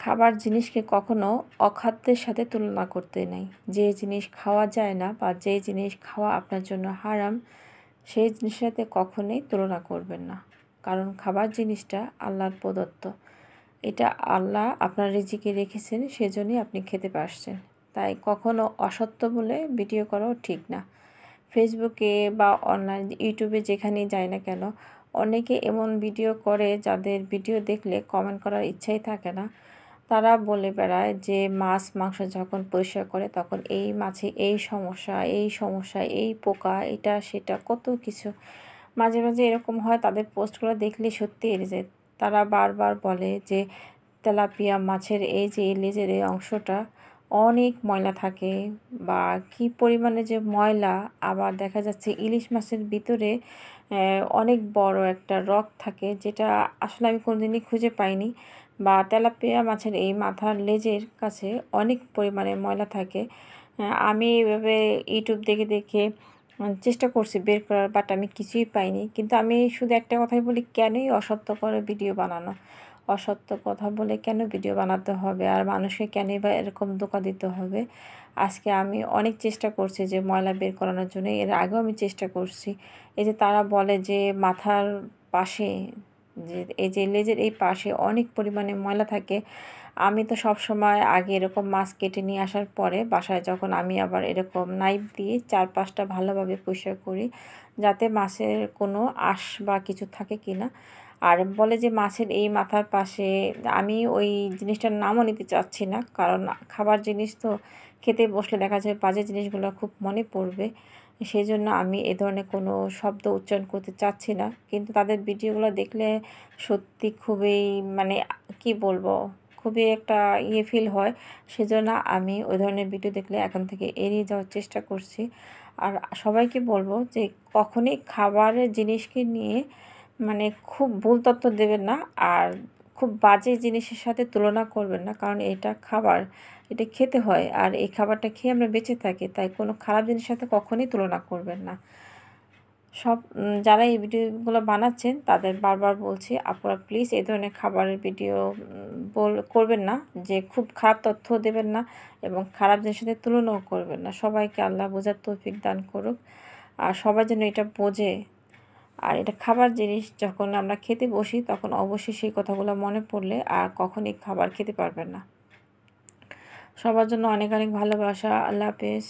খাবার জিনিসকে কখনো অখাদ্যের সাথে তুলনা করতে নেই। যে জিনিস খাওয়া যায় না বা যে জিনিস খাওয়া আপনার জন্য হারাম, সেই জিনিসের সাথে কখনোই তুলনা করবেন না। কারণ খাবার জিনিসটা আল্লাহর প্রদত্ত। এটা আল্লাহ আপনার রিজিকে রেখেছেন, সেজন্যই আপনি খেতে পারছেন। তাই কখনো অসত্য বলে ভিডিও করাও ঠিক না। ফেসবুকে বা অনলাইন ইউটিউবে যেখানেই যাই না কেন, অনেকে এমন ভিডিও করে যাদের ভিডিও দেখলে কমেন্ট করার ইচ্ছাই থাকে না। তারা বলে বেড়ায় যে মাছ মাংস যখন পরিষ্কার করে তখন এই মাছে এই সমস্যা, এই সমস্যা, এই পোকা, এটা সেটা কত কিছু। মাঝে মাঝে এরকম হয়, তাদের পোস্টগুলো দেখলে সত্যি এড়ে যায়। তারা বারবার বলে যে তেলাপিয়া মাছের এই যে লেজের এই অংশটা অনেক ময়লা থাকে, বা কি পরিমাণে যে ময়লা। আবার দেখা যাচ্ছে ইলিশ মাছের ভিতরে অনেক বড় একটা রক থাকে, যেটা আসলে আমি কোনোদিনই খুঁজে পাইনি। বা তেলাপিয়া মাছের এই মাথার লেজের কাছে অনেক পরিমাণে ময়লা থাকে। আমি এভাবে ইউটিউব দেখে দেখে চেষ্টা করছি বের করার, বাট আমি কিছুই পাইনি। কিন্তু আমি শুধু একটা কথাই বলি, কেনই অসত্য করে ভিডিও বানানো? অসত্য কথা বলে কেন ভিডিও বানাতে হবে? আর মানুষকে কেনই বা এরকম ধোঁকা দিতে হবে? আজকে আমি অনেক চেষ্টা করছি যে ময়লা বের করানোর জন্য। এর আগেও আমি চেষ্টা করছি। এই যে তারা বলে যে মাথার পাশে, যে এই যে লেজের এই পাশে অনেক পরিমাণে ময়লা থাকে। আমি তো সবসময় আগে এরকম মাছ কেটে নিয়ে আসার পরে বাসায় যখন আমি আবার এরকম নাইফ দিয়ে 4-5টা ভালোভাবে পরিষ্কার করি, যাতে মাছের কোনো আঁশ বা কিছু থাকে কি না। আর বলে যে মাছের এই মাথার পাশে, আমি ওই জিনিসটার নামও নিতে চাচ্ছি না, কারণ খাবার জিনিস তো খেতে বসলে দেখা যায় বাজে জিনিসগুলো খুব মনে পড়বে। সেই জন্য আমি এ ধরনের কোনো শব্দ উচ্চারণ করতে চাচ্ছি না। কিন্তু তাদের ভিডিওগুলো দেখলে সত্যি খুবই, মানে কি বলবো, খুবই একটা ফিল হয়। সেজন্য আমি ওই ধরনের ভিডিও দেখলে এখন থেকে এড়িয়ে যাওয়ার চেষ্টা করছি। আর সবাইকে বলবো যে কখনই খাবারের জিনিসকে নিয়ে মানে খুব ভুল তথ্য দেবেন না, আর খুব বাজে জিনিসের সাথে তুলনা করবেন না। কারণ এটা খাবার, এটা খেতে হয়, আর এই খাবারটা খেয়ে আমরা বেঁচে থাকি। তাই কোনো খারাপ জিনিসের সাথে কখনোই তুলনা করবেন না। যারা এই ভিডিওগুলো বানাচ্ছেন তাদের বারবার বলছি, আপনারা প্লিজ এই ধরনের খাবারের ভিডিও করবেন না, যে খুব খারাপ তথ্য দেবেন না এবং খারাপ জিনিসের সাথে তুলনাও করবেন না। সবাইকে আল্লাহ বোঝার তৌফিক দান করুক, আর সবাই যেন এটা বোঝে। আর এটা খাবার জিনিস, যখন আমরা খেতে বসি তখন অবশ্যই সেই কথাগুলো মনে পড়লে আর কখনই খাবার খেতে পারবেন না। সবার জন্য অনেক অনেক ভালোবাসা। আল্লাহ হাফেজ।